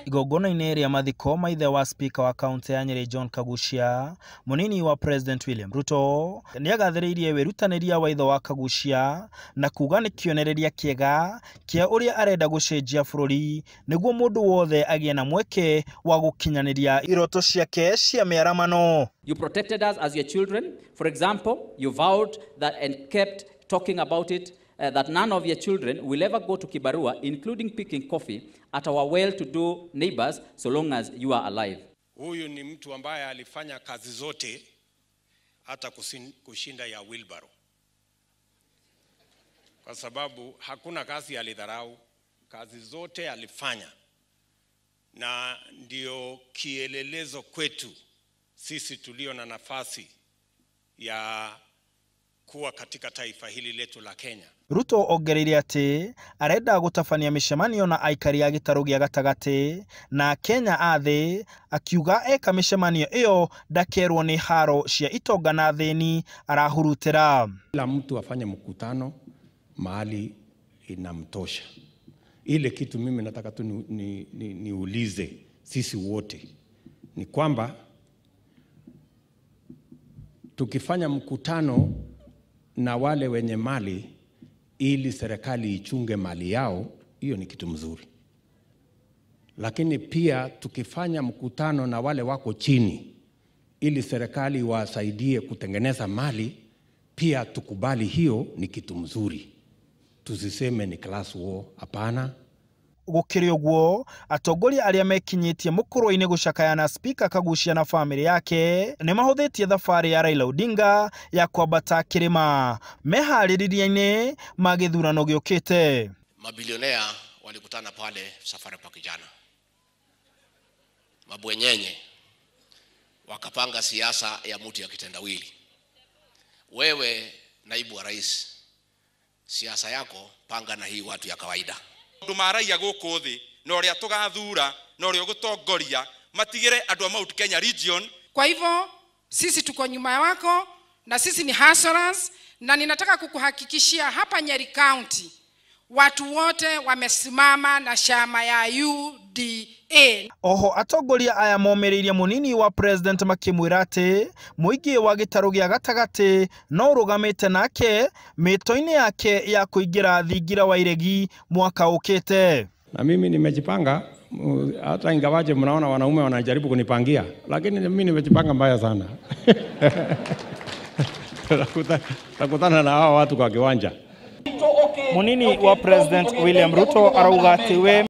Igongona-inĩ rĩa mathiko ma ithe wa spika wa kaunti ya Nyeri John Kagucia, munini wa President William Ruto nĩagathĩrĩirie wĩrutanĩria wa ithe wa Kagucia na kuga nĩ kĩonereria kĩega kĩa ũrĩa arenda gũcenjia bũrũri nĩguo mũndũ wothe agĩe na mweke wa gũkinyanĩria iroto ciake cia mĩaramano. You protected us as your children. For example, you vowed that and kept talking about it that none of your children will ever go to Kibarua, including picking coffee at our well-to-do neighbors, so long as you are alive. Huyu ni mtu ambaye alifanya kazi zote hata kushinda ya wheelbarrow. Kwa sababu hakuna kazi alidharau, kazi zote alifanya. Na ndio kielelezo kwetu sisi tulio na nafasi ya kuwa katika taifa hili letu la Kenya. Ruto ongereire ati arenda gũtabania mĩcemanio na aikari a gĩtarũ gĩa gatagatĩ na Kenya athĩ, akiuga eka mĩcemanio ĩyo ndakerwo nĩ haro cia itonga na thĩni arahurutĩra. Kila mtu afanye mkutano mahali inamtosha. Ile kitu mimi nataka tu niulize sisi wote ni kwamba tukifanya mkutano na wale wenye mali ili serikali ichunge mali yao, hiyo ni kitu mzuri. Lakini pia tukifanya mkutano na wale wako chini ili serikali wasaidie kutengeneza mali, pia tukubali, hiyo ni kitu mzuri. Tusiseme ni class war, hapana. Gũkĩrĩ ũguo, atongoria arĩa mekinyĩtie mũkũrũ-inĩ gũcakayana spika Kagucia na bamĩrĩ yake nĩ mahũthĩtie thabarĩ ya Raila Odinga ya kwambata kĩrĩma meharĩrĩria-inĩ ma gĩthurano gĩũkĩte. Mabilionea walikutana pale Safari Park jana. Mabwenyenye wakapanga siasa ya mtu ya kitendawili. Wewe naibu wa rais, siasa yako panga na hii watu ya kawaida. Ndumaraia gũkũ thĩ na ũrĩa tũgathura na ũrĩa ũgũtongoria matigire andũ a Mount Kenya region. Kwa hivyo sisi tuko nyuma wako na sisi ni hustlers, na ninataka kukuhakikishia hapa Nyeri County watu wote wamesimama na chama ya UDA. Oho atongoria aya momereirie munini wa president makĩmwĩra atĩ mũingĩ wa gĩtarũ gĩa gatagatĩ no ũrũgamĩte nake mĩto-inĩ yake ya kũingĩra thingira wa iregi mwaka ũkĩte. Na mimi nimejipanga, hata ingawaje mnaona wanaume wanajaribu kunipangia, lakini mimi nimejipanga mbaya sana. Takutana na hao watu kwa kiwanja. Munini wa President William Ruto arauga ati we